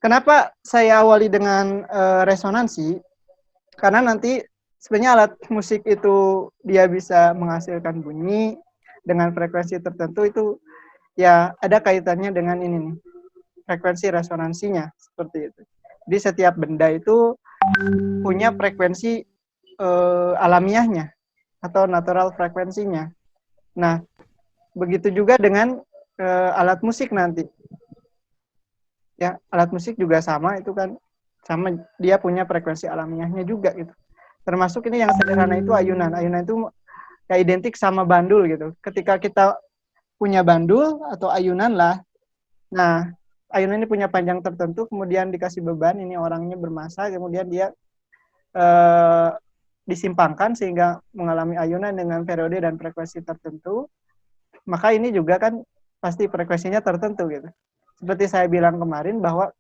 Kenapa saya awali dengan resonansi? Karena nanti sebenarnya alat musik itu dia bisa menghasilkan bunyi dengan frekuensi tertentu, itu ya ada kaitannya dengan ini nih, frekuensi resonansinya seperti itu. Jadi setiap benda itu punya frekuensi alamiahnya atau natural frekuensinya. Nah, begitu juga dengan alat musik nanti. Ya, alat musik juga sama, itu kan sama, dia punya frekuensi alamiahnya juga gitu. Termasuk ini yang sederhana itu ayunan. Ayunan itu ya identik sama bandul gitu. Ketika kita punya bandul atau ayunan lah, nah ayunan ini punya panjang tertentu, kemudian dikasih beban, ini orangnya bermasa, kemudian dia disimpangkan sehingga mengalami ayunan dengan periode dan frekuensi tertentu, maka ini juga kan pasti frekuensinya tertentu gitu. Seperti saya bilang kemarin bahwa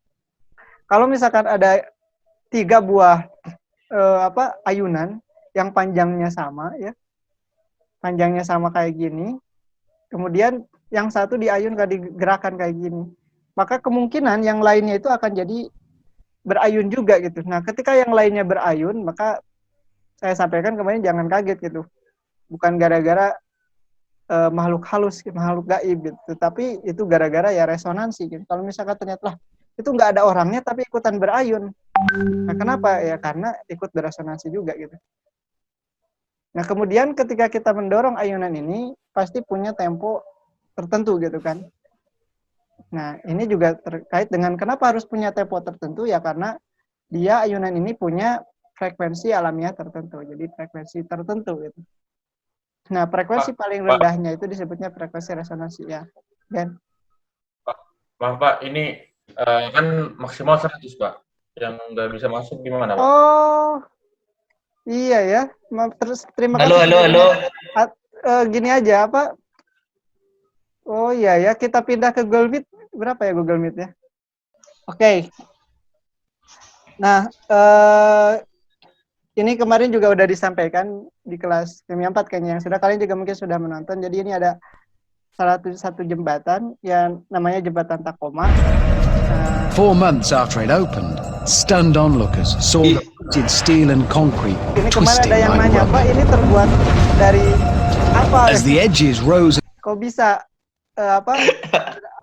kalau misalkan ada 3 buah ayunan yang panjangnya sama ya, panjangnya sama kayak gini, kemudian yang satu diayun digerakkan kayak gini, maka kemungkinan yang lainnya itu akan jadi berayun juga gitu. Nah, ketika yang lainnya berayun, maka saya sampaikan kemarin jangan kaget gitu. Bukan gara-gara makhluk halus, makhluk gaib gitu. Tapi itu gara-gara ya resonansi gitu. Kalau misalkan ternyata lah, itu nggak ada orangnya tapi ikutan berayun. Nah, kenapa? Ya karena ikut beresonansi juga gitu. Nah, kemudian ketika kita mendorong ayunan ini, pasti punya tempo tertentu gitu kan. Nah, ini juga terkait dengan kenapa harus punya tempo tertentu, ya karena dia ayunan ini punya frekuensi alamiah tertentu. Jadi frekuensi tertentu gitu. Nah, frekuensi paling rendahnya itu disebutnya frekuensi resonansi ya. Dan Pak, ini kan maksimal 100, Pak. Yang nggak bisa masuk gimana, Pak? oh, iya ya. Terus terima Halo, kasih halo, halo. gini aja apa? Oh iya ya, kita pindah ke Google Meet. Berapa ya Google Meet ya? Oke. Nah, ini kemarin juga udah disampaikan di kelas kimia 4 kayaknya, yang sudah, kalian juga mungkin sudah menonton. Jadi ini ada satu jembatan yang namanya jembatan Tacoma. 4 months after it opened, stunned onlookers saw the coated steel and concrete Ini kemarin twisting ada yang like nanya, Pak, rubber. ini terbuat dari apa? As the edges rose, Kok bisa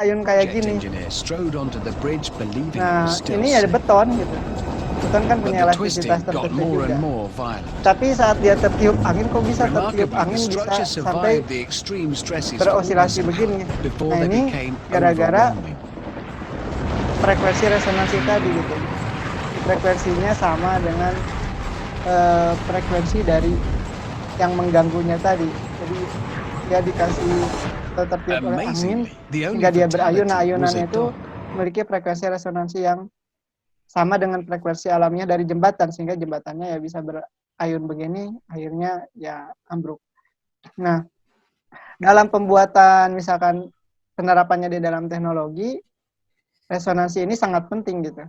ayun kayak project gini? engineer strode onto the bridge believing it Nah, was still ini ada safe. beton gitu. Beton kan But punya the elastisitas twisting got tertentu more juga. and more violent. Tapi saat dia tertiup angin, kok bisa tertiup Remarkably, the angin bisa structure sampai survived the extreme stresses for beroscilasi some begini. hours before Nah, they ini became gara-gara overwhelming. frekuensi resonansi tadi gitu. Frekuensinya sama dengan frekuensi dari yang mengganggunya tadi. Jadi dia dikasih tertiup oleh angin Amazingly, the only hingga dia berayun. Nah, fatality was ayunan a itu dog. memiliki frekuensi resonansi yang sama dengan frekuensi alamiah dari jembatan, sehingga jembatannya ya bisa berayun begini, akhirnya ya ambruk. Nah, dalam pembuatan misalkan penerapannya di dalam teknologi, resonansi ini sangat penting gitu.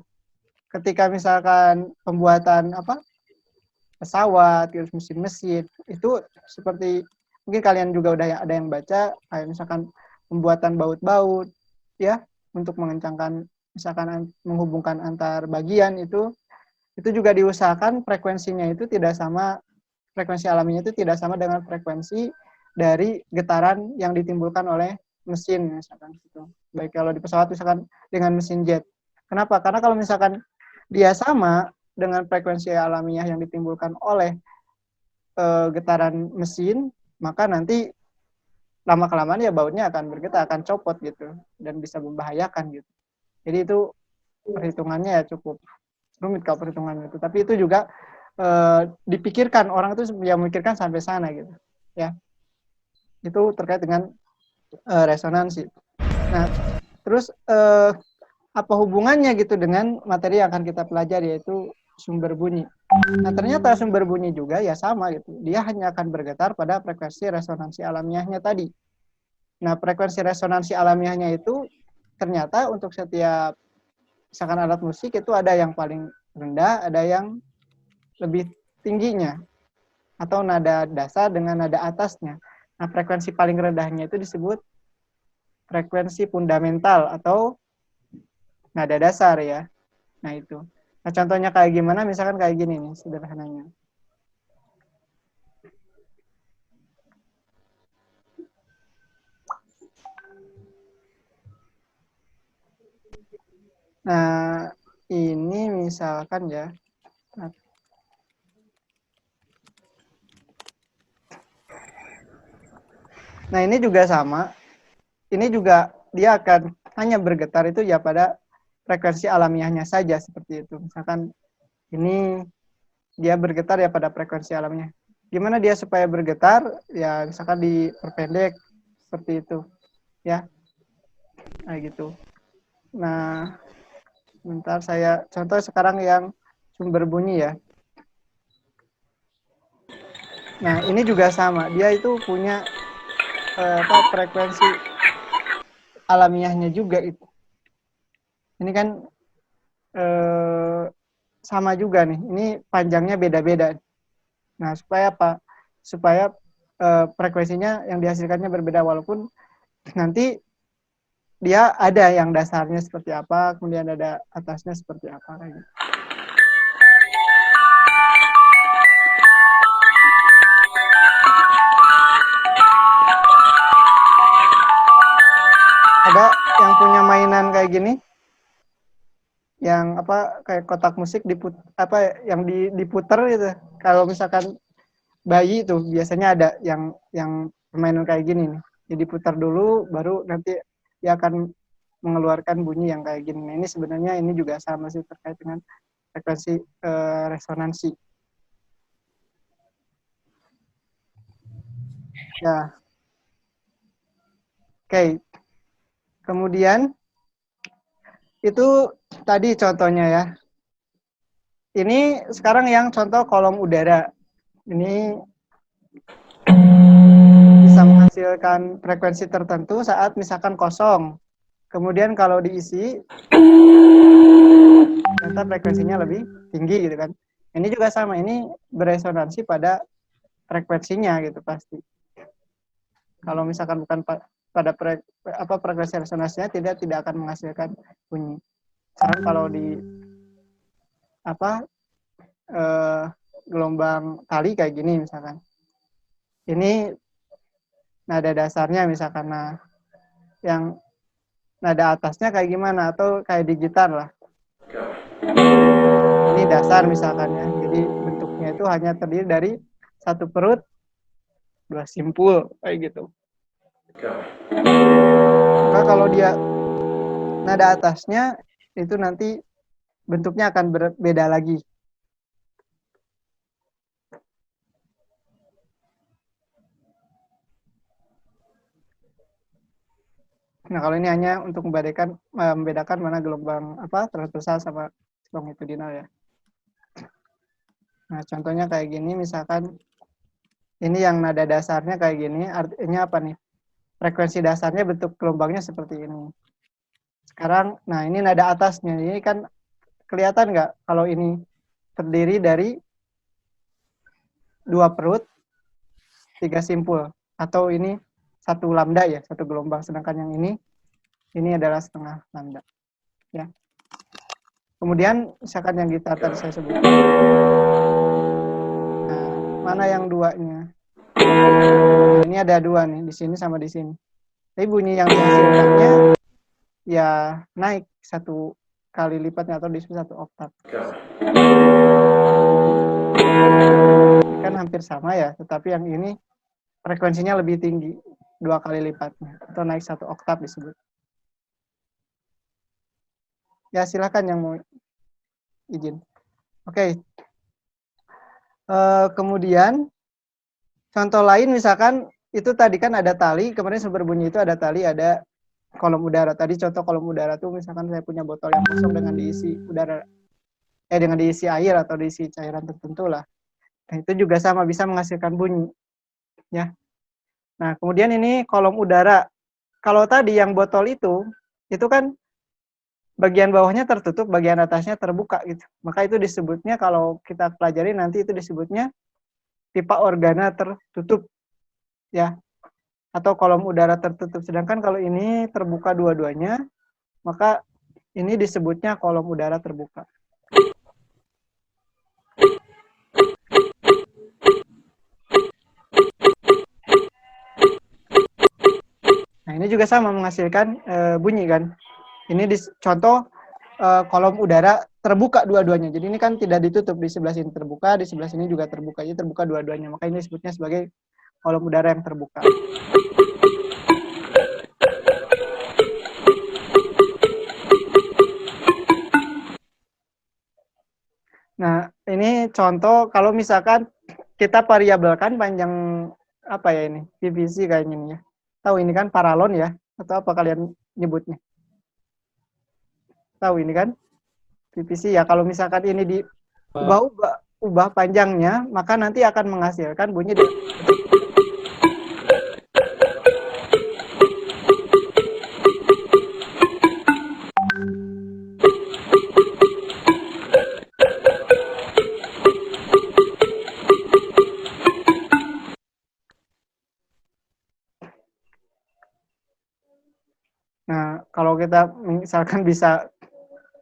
Ketika misalkan pembuatan pesawat, mesin-mesin, itu seperti mungkin kalian juga udah ada yang baca, kayak misalkan pembuatan baut-baut ya, untuk mengencangkan misalkan menghubungkan antar bagian, itu juga diusahakan frekuensinya itu tidak sama, frekuensi alaminya itu tidak sama dengan frekuensi dari getaran yang ditimbulkan oleh mesin misalkan gitu. Baik kalau di pesawat misalkan dengan mesin jet. Kenapa? Karena kalau misalkan dia sama dengan frekuensi alamiah yang ditimbulkan oleh getaran mesin, maka nanti lama-kelamaan ya bautnya akan bergetar, akan copot gitu, dan bisa membahayakan gitu. Jadi itu perhitungannya ya cukup rumit kalau perhitungan itu. Tapi itu juga dipikirkan, orang itu yang memikirkan sampai sana gitu. Ya, itu terkait dengan resonansi. Nah, terus apa hubungannya gitu dengan materi yang akan kita pelajari, yaitu sumber bunyi. Nah, ternyata sumber bunyi juga ya sama gitu. Dia hanya akan bergetar pada frekuensi resonansi alamiahnya tadi. Nah, frekuensi resonansi alamiahnya itu ternyata untuk setiap misalkan alat musik itu ada yang paling rendah, ada yang lebih tingginya, atau nada dasar dengan nada atasnya. Nah, frekuensi paling rendahnya itu disebut frekuensi fundamental atau nada dasar ya. Nah itu. Nah contohnya kayak gimana? Misalkan kayak gini nih sederhananya. Nah ini misalkan ya. Nah ini juga sama. Ini juga dia akan hanya bergetar itu ya pada frekuensi alamiahnya saja seperti itu. Misalkan ini dia bergetar ya pada frekuensi alamiah. Gimana dia supaya bergetar? Ya misalkan diperpendek seperti itu. Ya, nah gitu. Nah, bentar saya contoh sekarang yang sumber bunyi ya. Nah, ini juga sama. Dia itu punya frekuensi alamiahnya juga itu. Ini kan sama juga nih. Ini panjangnya beda-beda. Nah, supaya apa? Supaya frekuensinya yang dihasilkannya berbeda walaupun nanti dia ada yang dasarnya seperti apa, kemudian ada atasnya seperti apa kayak gitu. Ada yang punya mainan kayak gini? Yang apa kayak kotak musik yang diputer gitu. Kalau misalkan bayi itu biasanya ada yang permainan kayak gini nih. Jadi diputar dulu baru nanti dia akan mengeluarkan bunyi yang kayak gini. Nah, ini sebenarnya ini juga sama sih terkait dengan frekuensi resonansi. Ya. Oke. Kemudian itu tadi contohnya ya. Ini sekarang yang contoh kolom udara. Ini bisa menghasilkan frekuensi tertentu saat misalkan kosong. Kemudian kalau diisi, ternyata frekuensinya lebih tinggi gitu kan. Ini juga sama, ini beresonansi pada frekuensinya gitu pasti. Kalau misalkan bukan pada frekuensi resonansinya tidak akan menghasilkan bunyi. Sekarang kalau di gelombang tali kayak gini misalkan. Ini nada dasarnya misalkan, nah yang nada atasnya kayak gimana atau kayak di gitar lah. Ini dasar misalkan ya. Jadi bentuknya itu hanya terdiri dari satu perut, dua simpul kayak gitu. Maka kalau dia nada atasnya itu nanti bentuknya akan berbeda lagi. Nah, kalau ini hanya untuk membedakan mana gelombang transversal sama longitudinal ya. Nah, contohnya kayak gini misalkan ini yang nada dasarnya kayak gini, artinya apa nih? Frekuensi dasarnya bentuk gelombangnya seperti ini. Sekarang, nah ini nada atasnya. Ini kan kelihatan nggak kalau ini terdiri dari dua perut, tiga simpul. Atau ini satu lambda ya, satu gelombang. Sedangkan yang ini adalah setengah lambda. Ya. Kemudian misalkan yang gitar tadi saya sebut. Nah, mana yang duanya? Nah, ini ada dua nih, di sini sama di sini. Tapi bunyi yang dihasilkannya ya naik satu kali lipatnya atau di satu oktav. Kan hampir sama ya, tetapi yang ini frekuensinya lebih tinggi, 2 kali lipatnya atau naik satu oktav disebut. Ya silakan yang mau izin. Oke. Kemudian contoh lain misalkan itu tadi kan ada tali, kemarin sumber bunyi itu ada tali, ada kolom udara. Tadi contoh kolom udara tuh misalkan saya punya botol yang kosong dengan diisi udara, dengan diisi air atau diisi cairan tertentu lah. Nah, itu juga sama bisa menghasilkan bunyi. Ya. Nah, kemudian ini kolom udara. Kalau tadi yang botol itu kan bagian bawahnya tertutup, bagian atasnya terbuka gitu. Maka itu disebutnya kalau kita pelajari nanti itu disebutnya pipa organa tertutup. Ya. Atau kolom udara tertutup. Sedangkan kalau ini terbuka dua-duanya, maka ini disebutnya kolom udara terbuka. ini juga sama menghasilkan bunyi kan. Ini contoh kolom udara terbuka dua-duanya. Jadi ini kan tidak ditutup, di sebelah sini terbuka, di sebelah sini juga terbuka. Jadi terbuka dua-duanya. Maka ini disebutnya sebagai kolom udara yang terbuka. Nah, ini contoh kalau misalkan kita variabelkan panjang apa ya ini? PVC kayaknya ini ya. Tahu ini kan paralon ya? Atau apa kalian nyebutnya? Tahu ini kan? PVC ya. Kalau misalkan ini ubah panjangnya, maka nanti akan menghasilkan bunyi di Nah, kalau kita misalkan bisa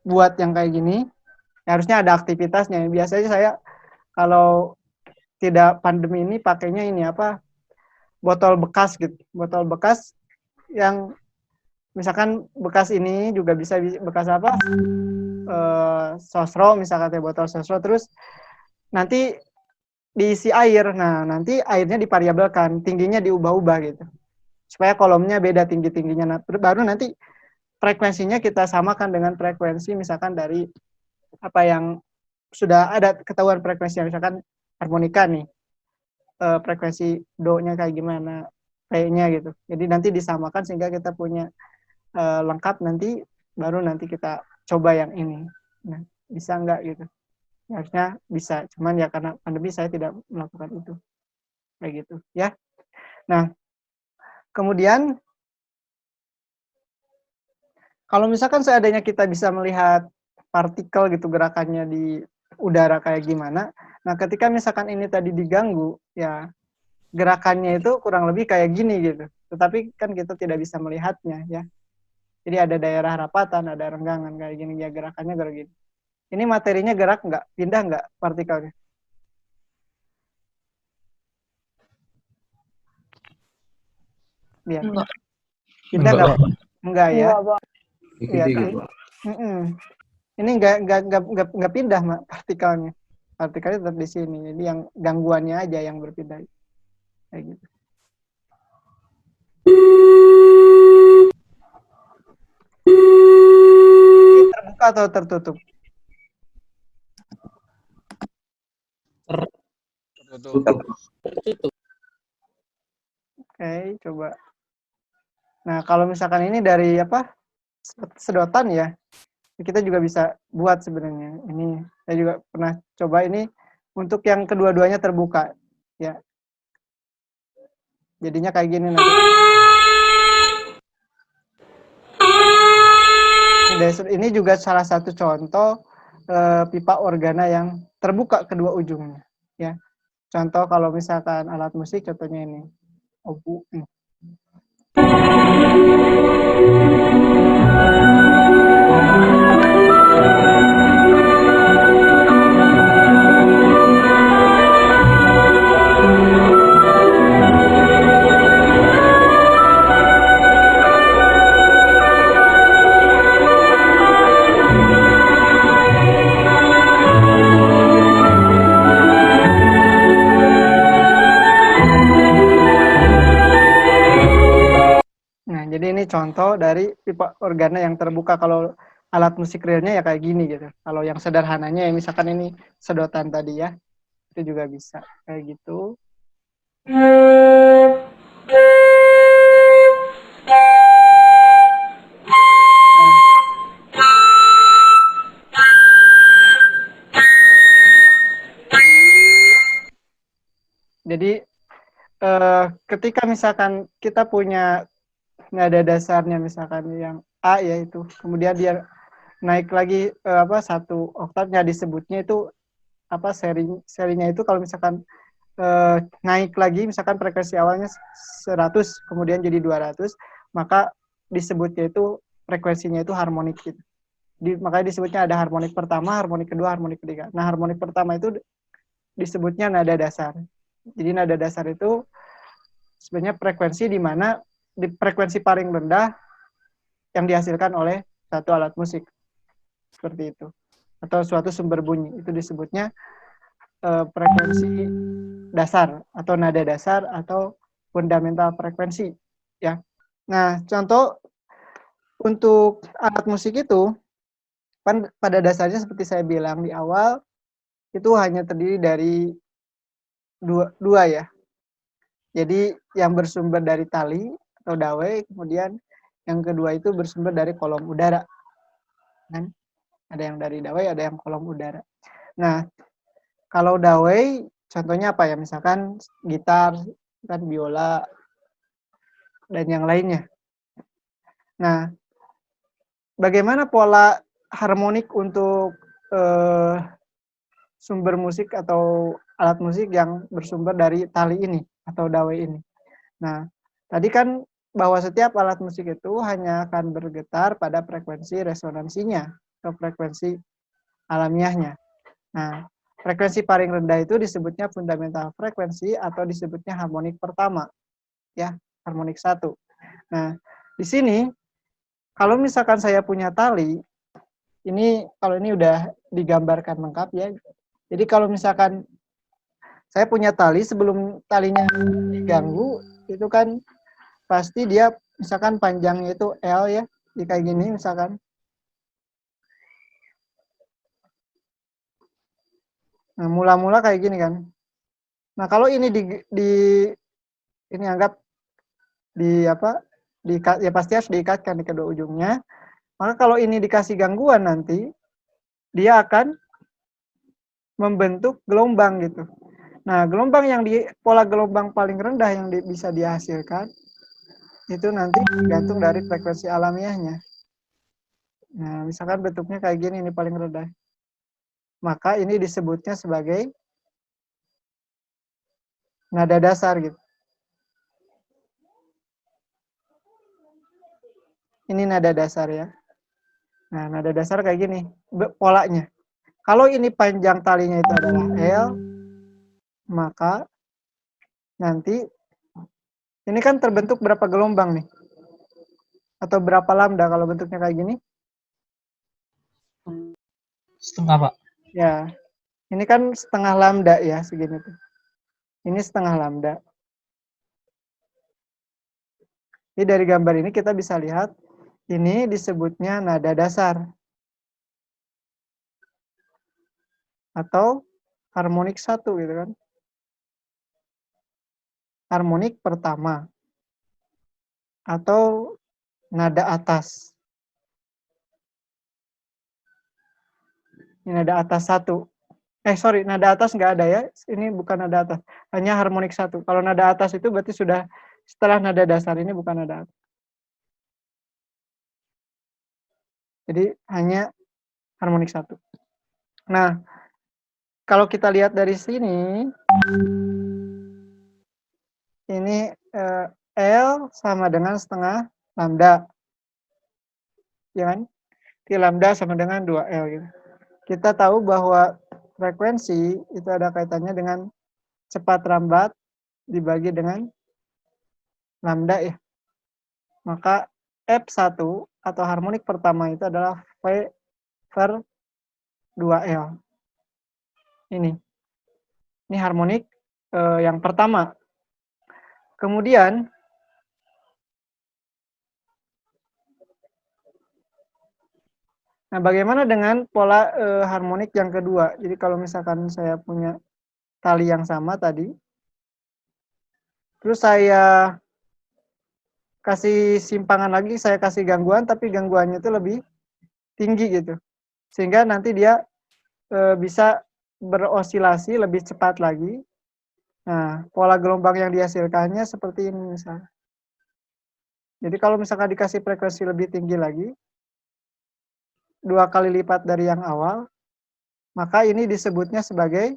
buat yang kayak gini, ya harusnya ada aktivitasnya. Biasanya saya kalau tidak pandemi ini pakainya ini apa? Botol bekas gitu. Botol bekas yang misalkan bekas ini juga bisa bekas apa? Sosro misalkan ya, botol sosro, terus nanti diisi air. Nah, nanti airnya divariabelkan, tingginya diubah-ubah gitu. Supaya kolomnya beda tinggi-tingginya. Nah, baru nanti frekuensinya kita samakan dengan frekuensi misalkan dari apa yang sudah ada ketahuan frekuensinya, misalkan harmonika nih, frekuensi do-nya kayak gimana, re-nya gitu. Jadi nanti disamakan sehingga kita punya lengkap, nanti baru nanti kita coba yang ini. Nah, bisa nggak gitu? Harusnya bisa, cuman ya karena pandemi saya tidak melakukan itu. Kayak gitu ya. Nah, kemudian kalau misalkan seandainya kita bisa melihat partikel gitu gerakannya di udara kayak gimana, nah ketika misalkan ini tadi diganggu, ya gerakannya itu kurang lebih kayak gini gitu. Tetapi kan kita tidak bisa melihatnya ya. Jadi ada daerah rapatan, ada renggangan kayak gini, ya gerakannya kayak gini. Ini materinya gerak nggak? Pindah nggak partikelnya? Lihat. Pindah nggak? Enggak ya. Iya, ini nggak pindah partikelnya. Partikelnya tetap di sini. Jadi yang gangguannya aja yang berpindah. Kayak gitu. Ini terbuka atau tertutup? Tertutup. Oke, coba. Nah, kalau misalkan ini dari apa? Sedotan ya. Kita juga bisa buat sebenarnya. Ini saya juga pernah coba ini untuk yang kedua-duanya terbuka. Ya. Jadinya kayak gini nanti. Ini juga salah satu contoh pipa organa yang terbuka kedua ujungnya. Ya. Contoh kalau misalkan alat musik, contohnya ini. Obu. Jadi ini contoh dari pipa organa yang terbuka. Kalau alat musik realnya ya kayak gini gitu. Kalau yang sederhananya ya misalkan ini sedotan tadi ya, itu juga bisa kayak gitu. Jadi ketika misalkan kita punya nada dasarnya misalkan yang A yaitu, kemudian dia naik lagi satu oktavnya, disebutnya itu apa serinya itu kalau misalkan naik lagi misalkan frekuensi awalnya 100 kemudian jadi 200, maka disebutnya itu frekuensinya itu harmonik gitu. Makanya disebutnya ada harmonik pertama, harmonik kedua, harmonik ketiga. Nah, harmonik pertama itu disebutnya nada dasar. Jadi nada dasar itu sebenarnya frekuensi di mana di frekuensi paling rendah yang dihasilkan oleh satu alat musik. Seperti itu. Atau suatu sumber bunyi. Itu disebutnya frekuensi dasar atau nada dasar atau fundamental frekuensi. Ya. Nah, contoh untuk alat musik itu, kan pada dasarnya seperti saya bilang di awal, itu hanya terdiri dari dua ya. Jadi yang bersumber dari tali atau dawai, kemudian yang kedua itu bersumber dari kolom udara. Kan? Ada yang dari dawai, ada yang kolom udara. Nah, kalau dawai contohnya apa ya? Misalkan gitar, kan biola, dan yang lainnya. Nah, bagaimana pola harmonik untuk sumber musik atau alat musik yang bersumber dari tali ini atau dawai ini? Nah, tadi kan bahwa setiap alat musik itu hanya akan bergetar pada frekuensi resonansinya atau frekuensi alamiahnya. Nah, frekuensi paling rendah itu disebutnya fundamental frekuensi atau disebutnya harmonik pertama, ya, harmonik 1. Nah, di sini kalau misalkan saya punya tali, kalau ini udah digambarkan lengkap ya. Jadi kalau misalkan saya punya tali, sebelum talinya diganggu, itu kan pasti dia misalkan panjangnya itu L ya, di kayak gini misalkan. Nah, mula-mula kayak gini kan. Nah, kalau ini ini anggap ya pasti harus diikatkan di kedua ujungnya. Maka kalau ini dikasih gangguan nanti, dia akan membentuk gelombang gitu. Nah, gelombang yang pola gelombang paling rendah yang bisa dihasilkan itu nanti tergantung dari frekuensi alamiahnya. Nah, misalkan bentuknya kayak gini, ini paling rendah. Maka ini disebutnya sebagai nada dasar gitu. Ini nada dasar ya. Nah, nada dasar kayak gini polanya. Kalau ini panjang talinya itu adalah L, maka nanti ini kan terbentuk berapa gelombang nih? Atau berapa lambda kalau bentuknya kayak gini? Setengah, Pak. Ya, ini kan setengah lambda ya, segini tuh. Ini setengah lambda. Jadi dari gambar ini kita bisa lihat, ini disebutnya nada dasar. Atau harmonik 1 gitu kan. Harmonik pertama. Atau nada atas. Ini nada atas 1. Nada atas nggak ada ya. Ini bukan nada atas. Hanya harmonik 1. Kalau nada atas itu berarti sudah setelah nada dasar, ini bukan nada atas. Jadi hanya harmonik 1. Nah, kalau kita lihat dari sini, ini L sama dengan setengah lambda. Ya kan? T lambda sama dengan 2L gitu. Kita tahu bahwa frekuensi itu ada kaitannya dengan cepat lambat dibagi dengan lambda ya. Maka F1 atau harmonik pertama itu adalah V per 2L. Ini harmonik yang pertama. Kemudian nah, bagaimana dengan pola harmonik yang kedua? Jadi kalau misalkan saya punya tali yang sama tadi, terus saya kasih simpangan lagi, saya kasih gangguan, tapi gangguannya itu lebih tinggi gitu. Sehingga nanti dia bisa berosilasi lebih cepat lagi. Nah, pola gelombang yang dihasilkannya seperti ini misalnya. Jadi kalau misalkan dikasih frekuensi lebih tinggi lagi, 2 kali lipat dari yang awal, maka ini disebutnya sebagai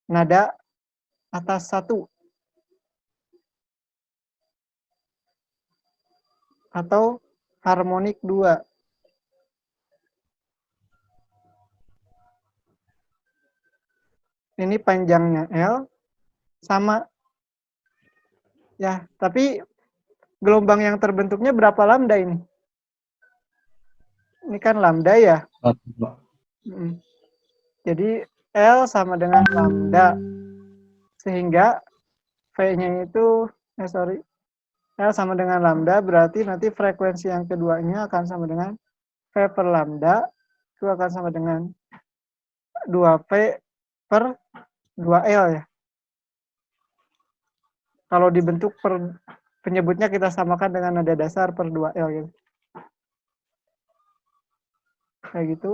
nada atas 1. Atau harmonik 2. Ini panjangnya L sama Ya, tapi gelombang yang terbentuknya berapa lambda ini? Ini kan lambda ya. Jadi L sama dengan lambda. Sehingga V-nya itu, L sama dengan lambda, berarti nanti frekuensi yang keduanya akan sama dengan V per lambda, itu akan sama dengan 2V per 2L ya. Kalau dibentuk penyebutnya kita samakan dengan nada dasar per 2L gitu. Kayak gitu.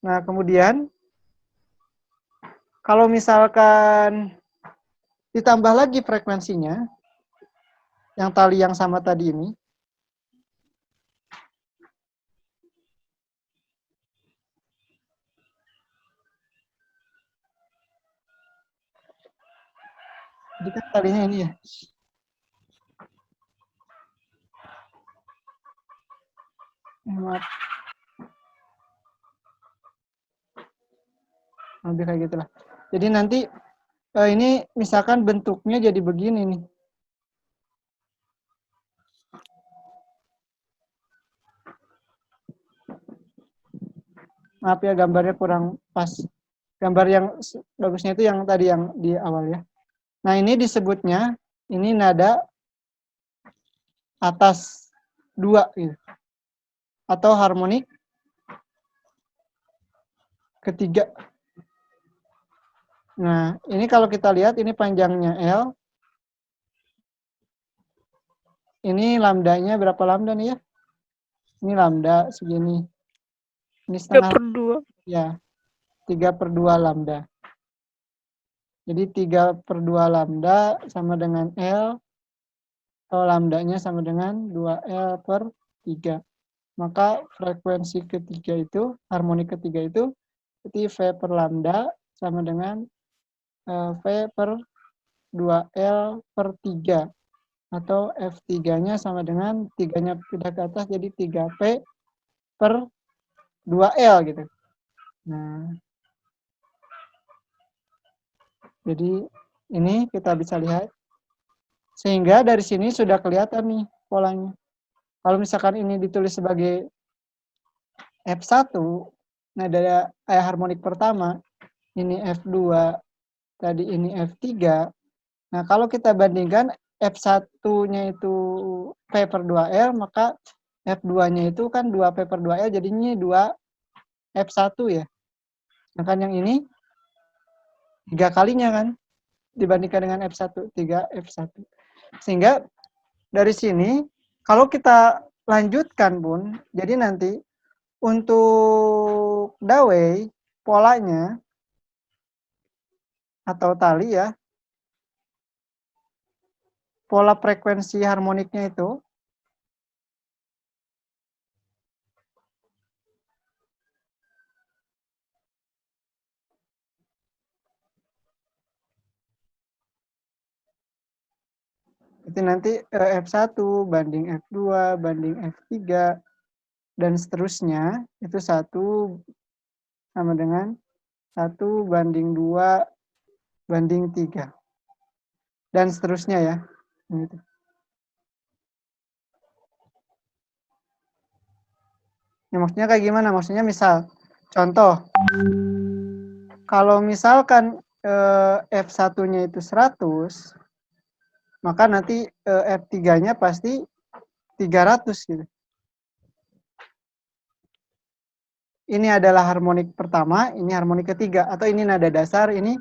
Nah, kemudian kalau misalkan ditambah lagi frekuensinya, yang tali yang sama tadi ini, jadi kan talinya ini ya. Maaf. Lebih kayak gitulah. Jadi nanti ini misalkan bentuknya jadi begini nih. Maaf ya, gambarnya kurang pas. Gambar yang bagusnya itu yang tadi yang di awal ya. Nah, ini disebutnya, ini nada atas 2 gitu. Atau harmonik ketiga. Nah, ini kalau kita lihat, ini panjangnya L. Ini lambdanya berapa lambda nih ya? Ini lambda segini. Ini setengah. 3/2. Ya, 3/2 lambda. Jadi 3/2 lambda sama dengan L. Atau lambdanya sama dengan 2L per 3. Maka frekuensi ketiga itu, harmonik ketiga itu, berarti V per lambda sama dengan V per 2L per 3. Atau F3-nya sama dengan 3-nya pindah ke atas, jadi 3P per 2L gitu. Nah, jadi ini kita bisa lihat. Sehingga dari sini sudah kelihatan nih polanya. Kalau misalkan ini ditulis sebagai F1, nah dari harmonik pertama, ini F2, tadi ini F3. Nah, kalau kita bandingkan F1-nya itu P per 2L, maka F2-nya itu kan 2P per 2L, jadinya 2F1 ya. Sedangkan yang ini 3 kalinya kan, dibandingkan dengan F1, 3F1. Sehingga dari sini, kalau kita lanjutkan pun, jadi nanti untuk dawei, polanya, atau tali ya, pola frekuensi harmoniknya itu itu nanti F1 banding F2 banding F3 dan seterusnya itu 1 sama dengan 1 banding 2 banding 3 dan seterusnya ya. Gitu. Ya, maksudnya kayak gimana? Maksudnya misal, contoh, kalau misalkan F1-nya itu 100, maka nanti F3-nya pasti 300 gitu. Ini adalah harmonik pertama, ini harmonik ketiga, atau ini nada dasar, ini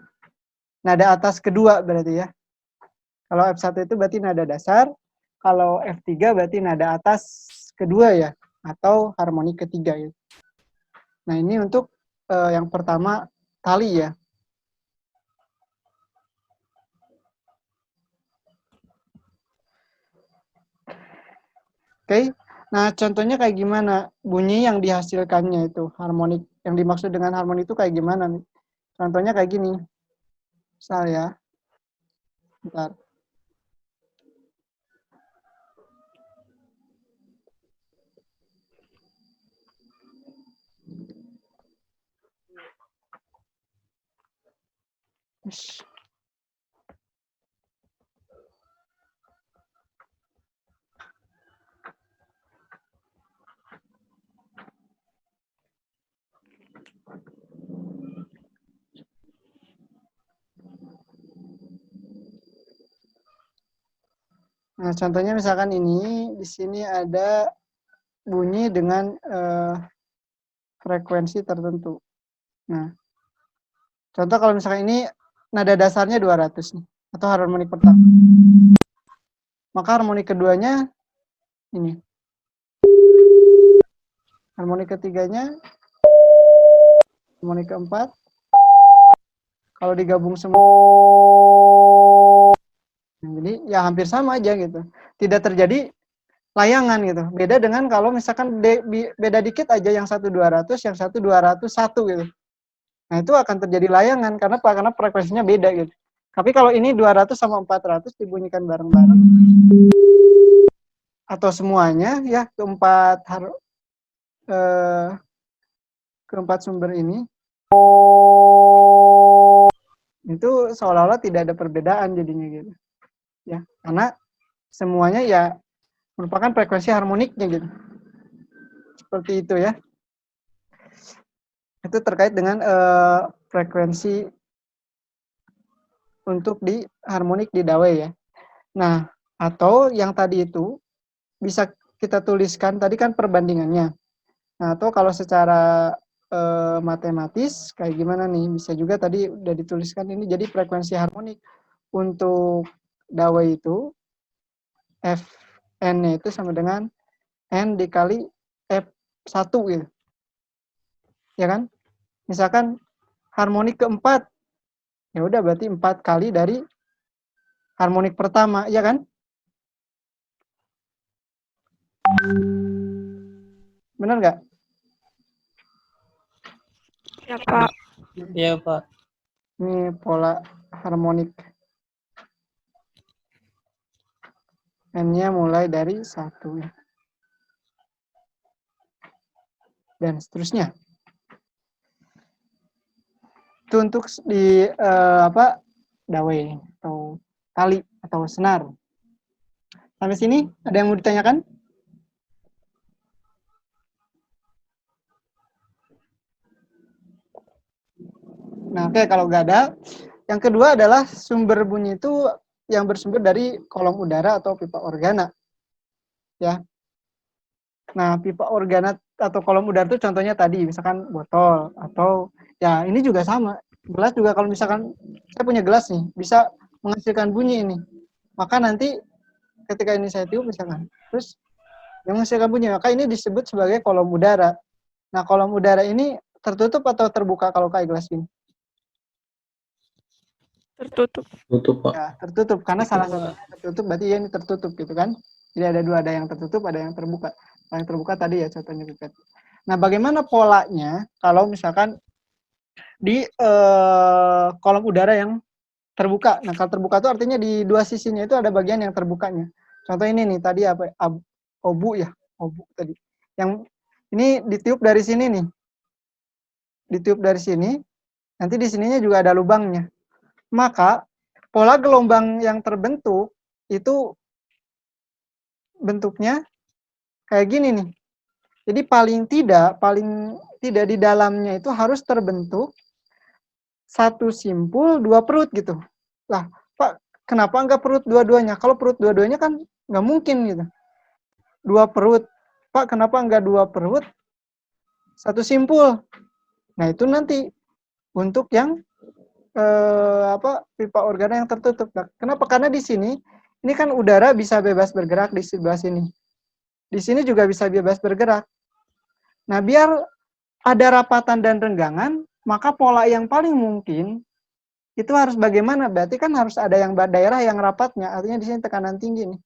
nada atas kedua berarti ya. Kalau F1 itu berarti nada dasar, kalau F3 berarti nada atas kedua ya, atau harmonik ketiga ya. Nah, ini untuk yang pertama tali ya. Oke. Nah, contohnya kayak gimana bunyi yang dihasilkannya itu, harmonik. Yang dimaksud dengan harmonik itu kayak gimana nih? Contohnya kayak gini. Misal ya. Bentar. Nah, contohnya misalkan ini, di sini ada bunyi dengan frekuensi tertentu. Nah, contoh kalau misalkan ini nada dasarnya 200 nih, atau harmonik pertama. Maka harmonik keduanya ini. Harmonik ketiganya, harmonik keempat. Kalau digabung semua, jadi ya hampir sama aja gitu. Tidak terjadi layangan gitu. Beda dengan kalau misalkan beda dikit aja, yang satu 200, yang satu 201 gitu. Nah, itu akan terjadi layangan karena apa? Karena frekuensinya beda gitu. Tapi kalau ini 200 sama 400 dibunyikan bareng-bareng atau semuanya ya keempat sumber ini itu seolah-olah tidak ada perbedaan jadinya gitu. Ya, karena semuanya ya merupakan frekuensi harmoniknya gitu. Seperti itu ya. Itu terkait dengan frekuensi untuk di harmonik di dawai ya. Nah, atau yang tadi itu bisa kita tuliskan, tadi kan perbandingannya. Nah, atau kalau secara matematis kayak gimana nih? Bisa juga tadi udah dituliskan ini, jadi frekuensi harmonik untuk dawai itu Fn-nya itu sama dengan N dikali F1 gitu. Ya kan? Misalkan harmonik keempat, ya udah berarti 4 kali dari harmonik pertama, ya kan? Benar nggak? Ya, Pak. Iya, Pak. Ini pola harmonik. N-nya mulai dari 1 ya. Dan seterusnya. Itu untuk di dawai atau tali atau senar. Sampai sini ada yang mau ditanyakan? Nah, oke, kalau nggak ada. Yang kedua adalah sumber bunyi itu yang bersumber dari kolom udara atau pipa organa. Ya. Nah, pipa organa atau kolom udara itu contohnya tadi, misalkan botol atau ya ini juga sama. Gelas juga kalau misalkan saya punya gelas nih, bisa menghasilkan bunyi ini. Maka nanti ketika ini saya tiup misalkan, terus yang menghasilkan bunyi, maka ini disebut sebagai kolom udara. Nah, kolom udara ini tertutup atau terbuka kalau kayak gelas ini? Tertutup. Tutup, Pak. Ya, tertutup. Karena salah satunya tertutup, berarti ya ini tertutup gitu kan. Jadi ada dua, ada yang tertutup, ada yang terbuka. Yang terbuka tadi ya contohnya pipet. Nah, bagaimana polanya kalau misalkan di kolom udara yang terbuka? Nah, kalau terbuka itu artinya di dua sisinya itu ada bagian yang terbukanya. Contoh ini nih, tadi apa? Obu ya, obu tadi. Yang ini ditiup dari sini nih. Ditiup dari sini, nanti di sininya juga ada lubangnya. Maka pola gelombang yang terbentuk itu bentuknya kayak gini nih. Jadi paling tidak di dalamnya itu harus terbentuk satu simpul dua perut gitu. Lah, Pak, kenapa enggak perut dua-duanya? Kalau perut dua-duanya kan nggak mungkin gitu. Dua perut. Pak, kenapa enggak dua perut satu simpul? Nah, itu nanti untuk yang pipa organa yang tertutup. Nah, kenapa? Karena di sini ini kan udara bisa bebas bergerak di sebelah sini. Di sini juga bisa bebas bergerak. Nah, biar ada rapatan dan renggangan, maka pola yang paling mungkin itu harus bagaimana? Berarti kan harus ada yang daerah yang rapatnya. Artinya di sini tekanan tinggi nih.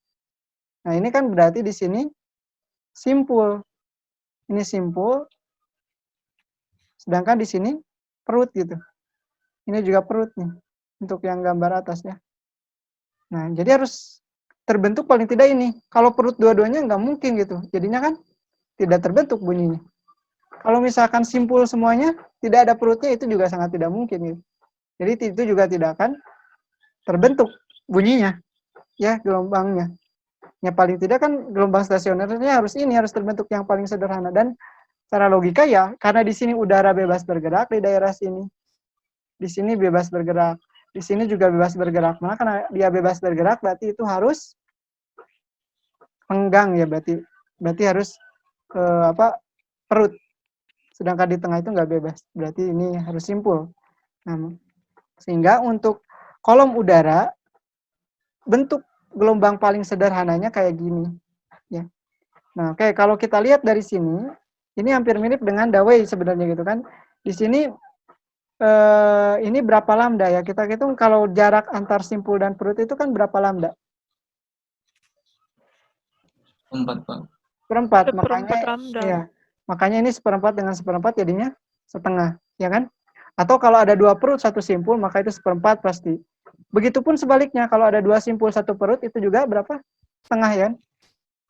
Nah, ini kan berarti di sini simpul. Ini simpul. Sedangkan di sini perut gitu. Ini juga perut nih. Untuk yang gambar atas ya. Nah, jadi harus terbentuk paling tidak ini. Kalau perut dua-duanya nggak mungkin gitu. Jadinya kan tidak terbentuk bunyinya. Kalau misalkan simpul semuanya, tidak ada perutnya, itu juga sangat tidak mungkin gitu. Jadi itu juga tidak akan terbentuk bunyinya. Ya, gelombangnya. Ya paling tidak kan gelombang stasionernya harus terbentuk yang paling sederhana. Dan secara logika ya, karena di sini udara bebas bergerak di daerah sini. Di sini bebas bergerak. Di sini juga bebas bergerak. Maka karena dia bebas bergerak, berarti itu harus penggang ya, berarti harus perut. Sedangkan di tengah itu nggak bebas, berarti ini harus simpul. Nah, sehingga untuk kolom udara bentuk gelombang paling sederhananya kayak gini ya. Nah, oke, kalau kita lihat dari sini, ini hampir mirip dengan Dawei sebenarnya gitu kan. Di sini ini berapa lambda ya? Kita hitung kalau jarak antar simpul dan perut itu kan berapa lambda? 4, Pak. Seperempat. Seperempat lambda. Ya, makanya ini seperempat dengan seperempat jadinya setengah, ya kan? Atau kalau ada 2 perut 1 simpul, maka itu seperempat pasti. Begitupun sebaliknya, kalau ada 2 simpul 1 perut itu juga berapa? Setengah ya?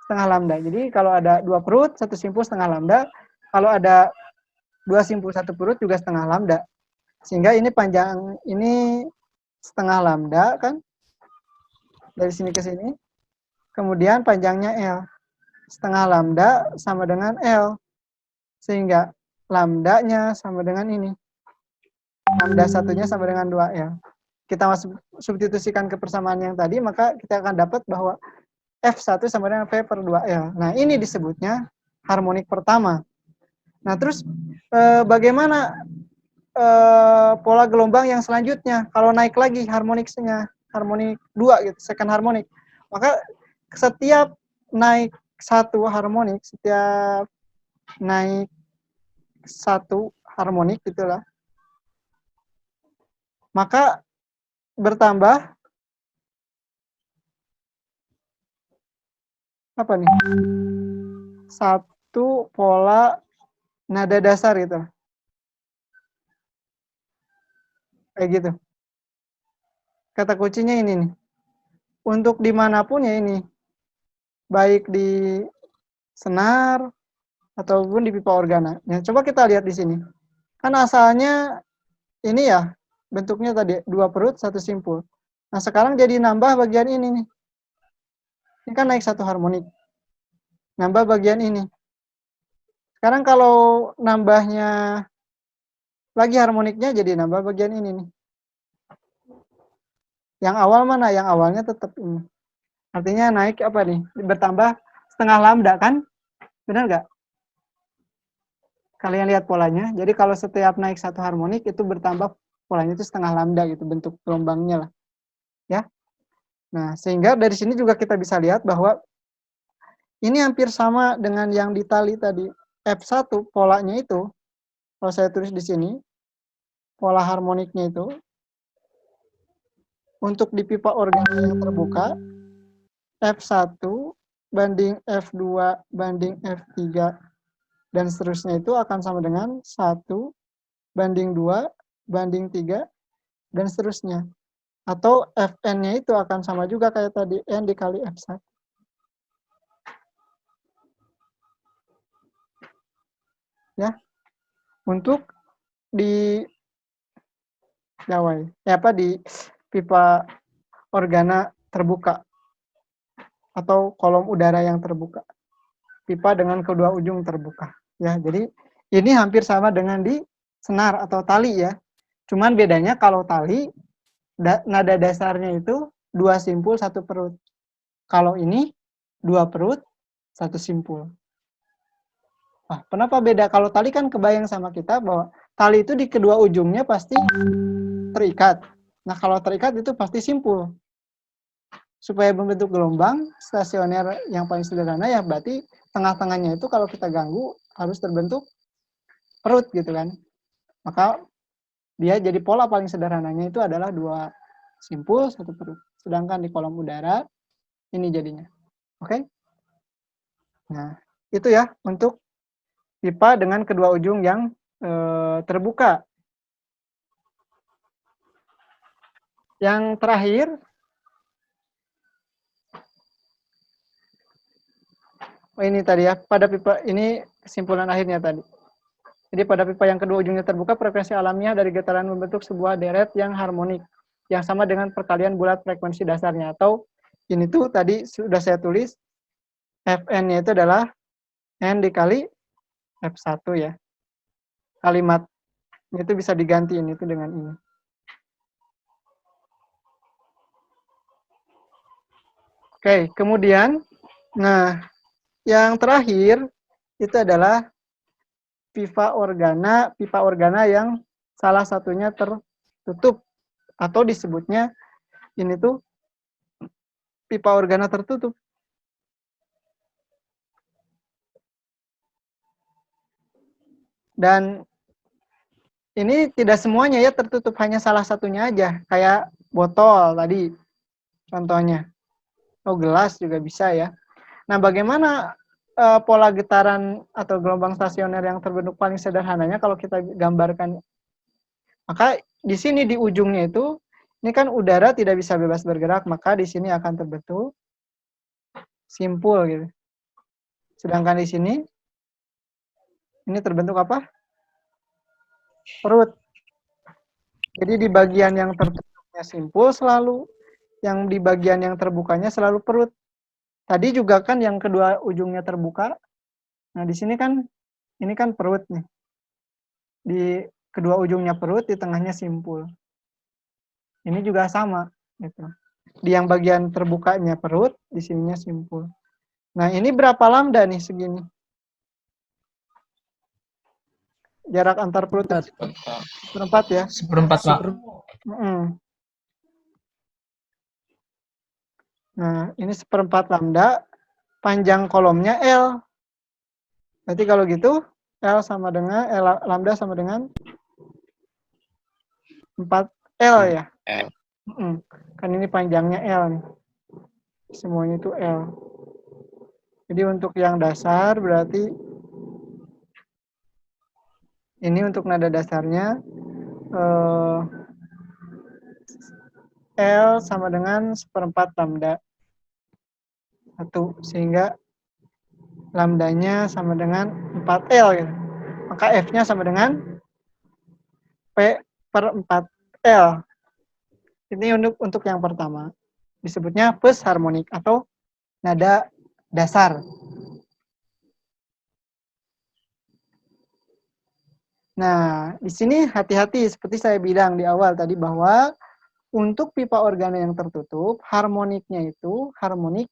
Setengah lambda. Jadi kalau ada 2 perut 1 simpul setengah lambda, kalau ada 2 simpul 1 perut juga setengah lambda. Sehingga ini panjang ini setengah lambda kan? Dari sini ke sini. Kemudian panjangnya L. Setengah lambda sama dengan L. Sehingga lambdanya sama dengan ini. Lambda satunya sama dengan 2L. Kita substitusikan ke persamaan yang tadi, maka kita akan dapat bahwa F1 sama dengan V per 2L. Nah, ini disebutnya harmonik pertama. Nah, terus bagaimana pola gelombang yang selanjutnya? Kalau naik lagi harmoniknya, harmonik 2 gitu, second harmonik. Maka setiap naik 1 harmonik, setiap naik 1 harmonik gitulah, maka bertambah apa nih? 1 pola nada dasar gitu. Kayak gitu. Kata kuncinya ini nih. Untuk dimanapun ya ini. Baik di senar ataupun di pipa organa. Nah, coba kita lihat di sini. Kan asalnya ini ya, bentuknya tadi 2 perut 1 simpul. Nah, sekarang jadi nambah bagian ini nih. Ini kan naik 1 harmonik. Nambah bagian ini. Sekarang kalau nambahnya lagi harmoniknya jadi nambah bagian ini nih. Yang awal mana? Yang awalnya tetap ini. Artinya naik apa nih? Bertambah setengah lambda kan? Benar nggak? Kalian lihat polanya. Jadi kalau setiap naik 1 harmonik itu bertambah polanya itu setengah lambda gitu bentuk gelombangnya lah. Ya. Nah, sehingga dari sini juga kita bisa lihat bahwa ini hampir sama dengan yang di tali tadi. F1 polanya itu, kalau saya tulis di sini, pola harmoniknya itu, untuk di pipa organ yang terbuka, F1 banding F2 banding F3 dan seterusnya itu akan sama dengan 1 banding 2 banding 3 dan seterusnya. Atau Fn-nya itu akan sama juga kayak tadi, N dikali F1. Ya, untuk di gawai, di pipa organa terbuka atau kolom udara yang terbuka, pipa dengan kedua ujung terbuka. Ya, jadi ini hampir sama dengan di senar atau tali ya. Cuman bedanya kalau tali nada dasarnya itu 2 simpul 1 perut. Kalau ini 2 perut 1 simpul. Nah, kenapa beda? Kalau tali kan kebayang sama kita bahwa tali itu di kedua ujungnya pasti terikat. Nah, kalau terikat itu pasti simpul. Supaya membentuk gelombang stasioner yang paling sederhana ya berarti tengah-tengahnya itu kalau kita ganggu harus terbentuk perut gitu kan. Maka dia jadi pola paling sederhananya itu adalah 2 simpul 1 perut. Sedangkan di kolom udara ini jadinya. Oke? Nah, itu ya untuk pipa dengan kedua ujung yang terbuka. Yang terakhir, ini tadi ya, pada pipa ini kesimpulan akhirnya tadi. Jadi pada pipa yang kedua ujungnya terbuka, frekuensi alamiah dari getaran membentuk sebuah deret yang harmonik, yang sama dengan perkalian bulat frekuensi dasarnya. Atau ini tuh tadi sudah saya tulis, Fn-nya itu adalah N dikali F1 ya. Kalimat itu bisa digantiin itu dengan ini. Oke, kemudian Nah, yang terakhir itu adalah pipa organa yang salah satunya tertutup atau disebutnya ini tuh pipa organa tertutup. Dan ini tidak semuanya ya tertutup, hanya salah satunya aja. Kayak botol tadi contohnya. Oh, gelas juga bisa ya. Nah, bagaimana pola getaran atau gelombang stasioner yang terbentuk paling sederhananya kalau kita gambarkan? Maka di sini di ujungnya itu, ini kan udara tidak bisa bebas bergerak, maka di sini akan terbentuk simpul gitu. Sedangkan di sini, ini terbentuk apa? Perut. Jadi di bagian yang tertutupnya simpul selalu, yang di bagian yang terbukanya selalu perut. Tadi juga kan yang kedua ujungnya terbuka. Nah, di sini kan, ini kan perut nih. Di kedua ujungnya perut, di tengahnya simpul. Ini juga sama, gitu. Di yang bagian terbukanya perut, di sininya simpul. Nah, ini berapa lambda nih segini? Jarak antar perut dan simpul. Seperempat ya? Seperempat, Pak. Nah, ini seperempat lambda, panjang kolomnya L. Berarti kalau gitu, lambda sama dengan 4L ya? Kan ini panjangnya L nih. Semuanya itu L. Jadi untuk yang dasar berarti ini untuk nada dasarnya L sama dengan seperempat lambda 1, sehingga lambdanya sama dengan 4L gitu. Maka F-nya sama dengan P per 4L. Ini untuk yang pertama. Disebutnya first harmonic atau nada dasar. Nah, di sini hati-hati seperti saya bilang di awal tadi bahwa untuk pipa organa yang tertutup, harmoniknya itu harmonik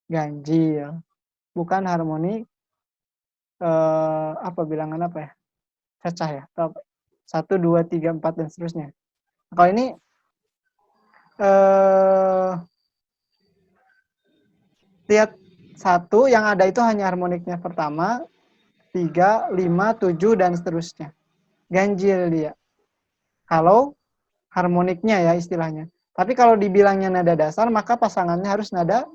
ganjil. Bukan harmonik bilangan apa ya? Cacah ya? 1, 2, 3, 4 dan seterusnya. Kalau ini lihat 1 yang ada itu hanya harmoniknya pertama, 3, 5, 7 dan seterusnya. Ganjil dia. Kalau harmoniknya ya istilahnya. Tapi kalau dibilangnya nada dasar, maka pasangannya harus nada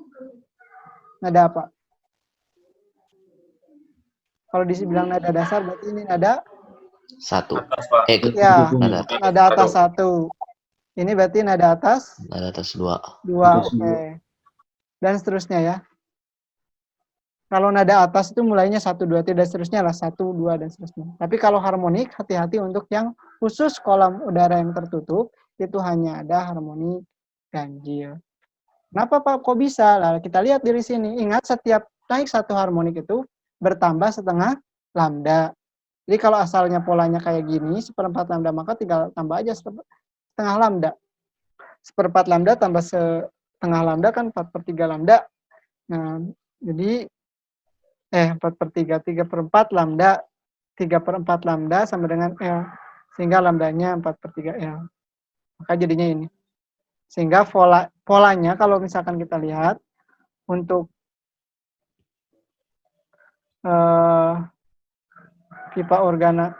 apa? Kalau dibilang nada dasar berarti ini nada 1. Ya, nada atas 1. Ini berarti nada atas? Nada atas 2. 2, oke. Dan seterusnya ya. Kalau nada atas itu mulainya 1, 2, 3, dan seterusnya lah 1, 2, dan seterusnya. Tapi kalau harmonik, hati-hati untuk yang khusus kolam udara yang tertutup, itu hanya ada harmonik ganjil. Kenapa Pak? Kok bisa? Lah, kita lihat dari sini. Ingat, setiap naik 1 harmonik itu bertambah setengah lambda. Jadi kalau asalnya polanya kayak gini, seperempat lambda, maka tinggal tambah aja setengah lambda. Seperempat lambda tambah setengah lambda kan 4/3 lambda. Nah, jadi 4/3, 3/4 lambda, 3/4 lambda sama dengan L. Sehingga lambdanya 4/3 L. Maka jadinya ini. Sehingga polanya kalau misalkan kita lihat, untuk pipa organa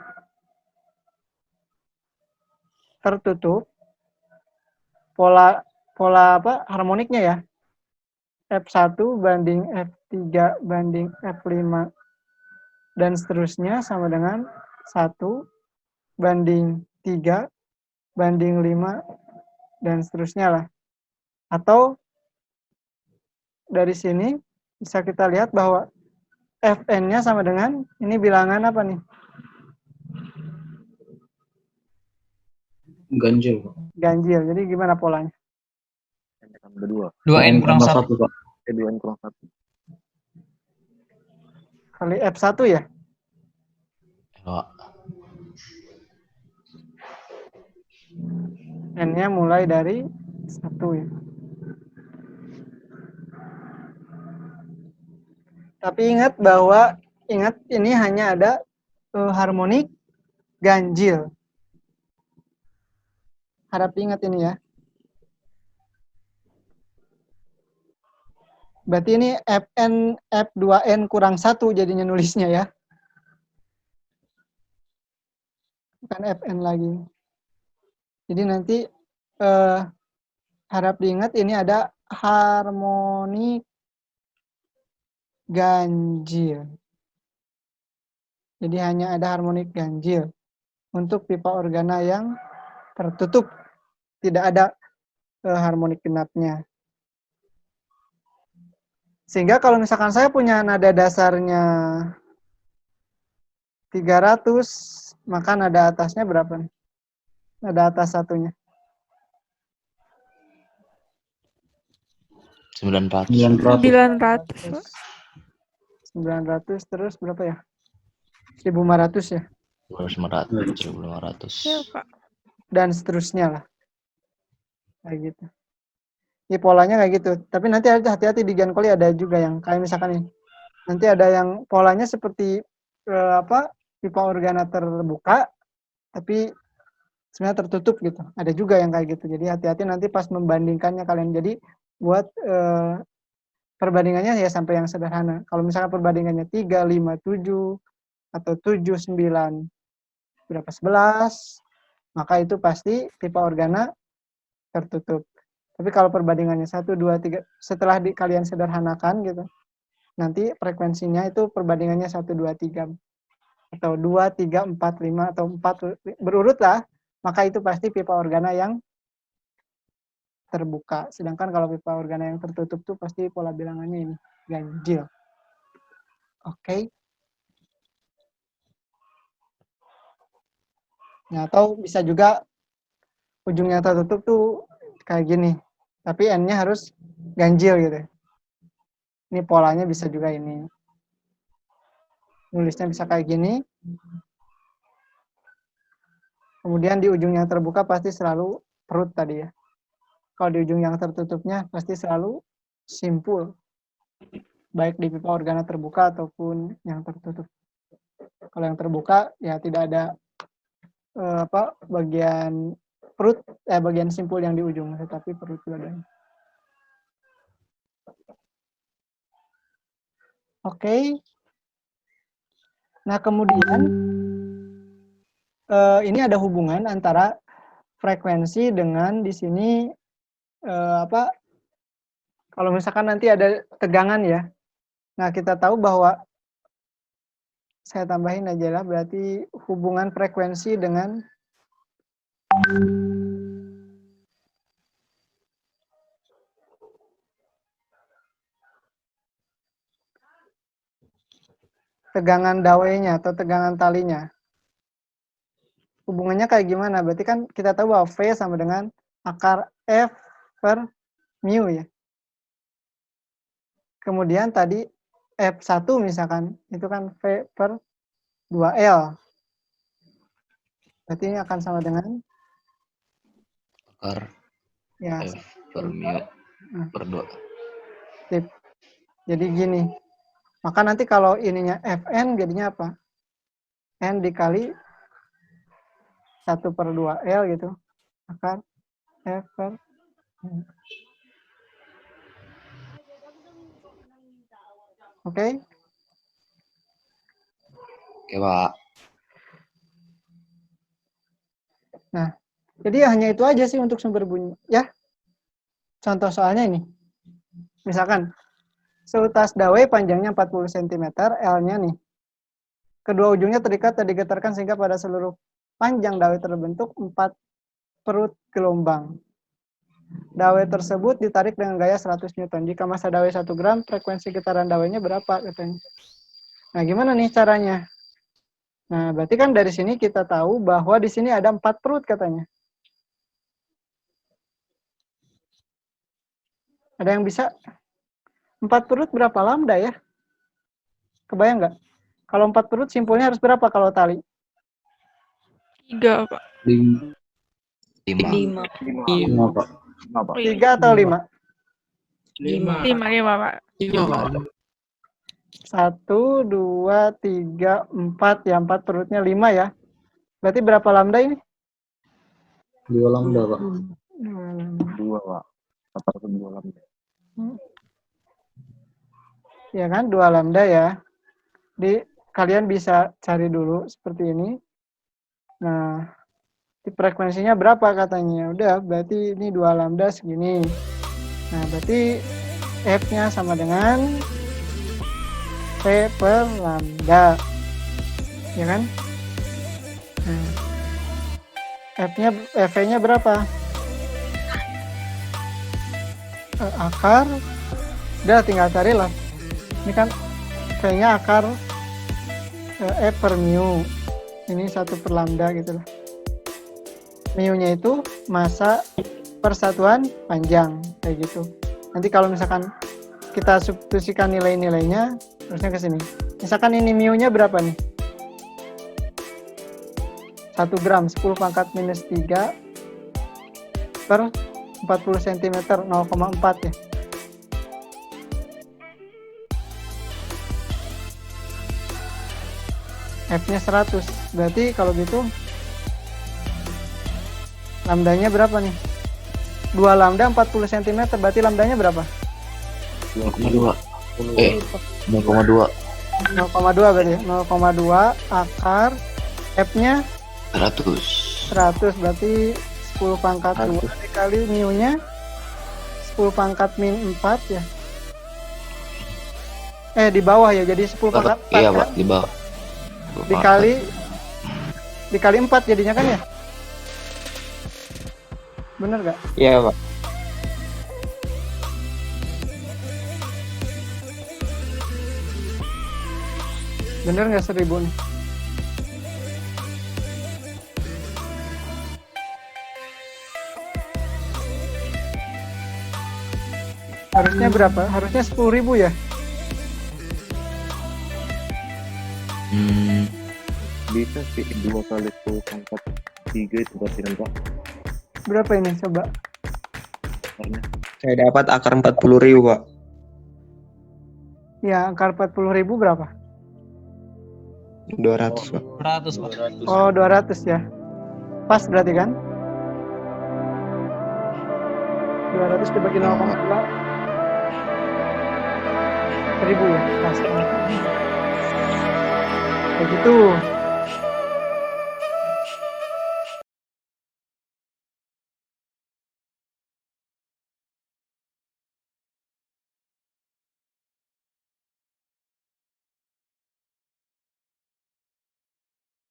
tertutup, pola harmoniknya ya, F1 banding F3 banding F5 dan seterusnya sama dengan 1 banding 3 banding 5 dan seterusnya lah. Atau dari sini bisa kita lihat bahwa Fn-nya sama dengan, ini bilangan apa nih? Ganjil. Ganjil. Jadi gimana polanya? 2N kurang 1. 2N kurang 1. Kali F1 ya? N-nya mulai dari 1 ya. Tapi ingat ini hanya ada harmonik ganjil. Harap ingat ini ya. Berarti ini F2N kurang 1 jadinya nulisnya ya. Bukan FN lagi. Jadi nanti harap diingat ini ada harmonik ganjil. Jadi hanya ada harmonik ganjil untuk pipa organa yang tertutup. Tidak ada harmonik genapnya. Sehingga kalau misalkan saya punya nada dasarnya 300, maka nada atasnya berapa nih? Nada atas satunya. 900. 900. 900 terus berapa ya? 1.500 ya? 1.500, 1.500. Ya, Pak. Dan seterusnya lah. Kayak gitu. Ini polanya kayak gitu. Tapi nanti hati-hati di Giancoli ada juga yang kayak misalkan ini. Nanti ada yang polanya seperti pipa organa terbuka, tapi sebenarnya tertutup gitu. Ada juga yang kayak gitu. Jadi hati-hati nanti pas membandingkannya kalian. Jadi buat perbandingannya ya sampai yang sederhana. Kalau misalkan perbandingannya 3, 5, 7, atau 7, 9, berapa 11, maka itu pasti pipa organa tertutup. Tapi kalau perbandingannya 1, 2, 3, setelah kalian sederhanakan gitu, nanti frekuensinya itu perbandingannya 1, 2, 3, atau 2, 3, 4, 5, atau 4, berurut lah, maka itu pasti pipa organa yang terbuka. Sedangkan kalau pipa organa yang tertutup tuh pasti pola bilangannya ini, ganjil. Oke. Nah, atau bisa juga ujungnya tertutup tuh kayak gini. Tapi N-nya harus ganjil gitu. Ini polanya bisa juga ini. Nulisnya bisa kayak gini. Kemudian di ujung yang terbuka pasti selalu perut tadi ya. Kalau di ujung yang tertutupnya pasti selalu simpul. Baik di pipa organa terbuka ataupun yang tertutup. Kalau yang terbuka ya tidak ada bagian perut, bagian simpul yang di ujung, tetapi perut badan. Oke. Nah, kemudian ini ada hubungan antara frekuensi dengan di sini kalau misalkan nanti ada tegangan ya. Nah, kita tahu bahwa saya tambahin aja lah, berarti hubungan frekuensi dengan tegangan dawainya atau tegangan talinya. Hubungannya kayak gimana? Berarti kan kita tahu bahwa V sama dengan akar F per mu ya. Kemudian tadi F1 misalkan, itu kan V per 2L. Berarti ini akan sama dengan Akar ya, F per mu per 2. Sip. Jadi gini. Maka nanti kalau ininya Fn jadinya apa? N dikali 1 per 2L gitu. Akar F per Oke. Oke, Pak. Nah, jadi hanya itu aja sih untuk sumber bunyi. Ya, contoh soalnya ini. Misalkan, seutas dawai panjangnya 40 cm, L-nya nih. Kedua ujungnya terikat dan digetarkan sehingga pada seluruh panjang dawai terbentuk 4 perut gelombang. Dawai tersebut ditarik dengan gaya 100 Newton. Jika massa dawai 1 gram, frekuensi getaran dawainya berapa katanya. Nah, gimana nih caranya? Nah, berarti kan dari sini kita tahu bahwa di sini ada 4 perut katanya. Ada yang bisa? 4 perut berapa lambda ya? Kebayang nggak? Kalau 4 perut simpulnya harus berapa kalau tali? 3, Pak. 5. 5, Pak. 3 atau 5? 5, Pak. 5, Pak. 1, 2, 3, 4. Ya, 4 per rootnya 5 ya. Berarti berapa lambda ini? 2 lambda, Pak. 2 lambda. 2, Pak. Atau 2 lambda. Ya kan, 2 lambda ya. Kalian bisa cari dulu seperti ini. Nah, frekuensinya berapa katanya? Udah, berarti ini 2 lambda segini. Nah, berarti F-nya sama dengan P per lambda. Ya kan? Nah, F-nya berapa? Akar. Udah, tinggal cari lah. Ini kan V-nya akar F per mu. Ini 1 per lambda gitu loh. Mu-nya itu masa persatuan panjang, kayak gitu. Nanti kalau misalkan kita substitusikan nilai-nilainya, terusnya ke sini. Misalkan ini mu-nya berapa nih? 1 gram, 10 pangkat minus 3 per 40 cm, 0,4 ya. F-nya 100. Berarti kalau gitu lambdanya berapa nih? 2 lambda 40 cm, berarti lambdanya berapa? 0,2. 0,2. 0,2 berarti. 0,2 akar F-nya 100. 100, berarti 10 pangkat 2 dikali mu-nya 10 pangkat min 4 ya. Di bawah ya, jadi 10 pangkat 4 Iya, kan? Pak, di bawah. Dikali 4 jadinya kan ya? Bener gak? Iya, Pak. Bener nggak 1000 nih? Harusnya berapa? Harusnya 10.000 ya? Bisa sih 2 kali 10 pangkat 3 itu berarti kan, Pak. Berapa ini coba? Saya dapat akar 40.000, Pak. Ya, akar 40.000 berapa? 200, Pak. 100, Pak. Oh, 200 ya. Pas berarti kan? 200 dibagi 0,2 1000 ya. Pas. Kayak gitu.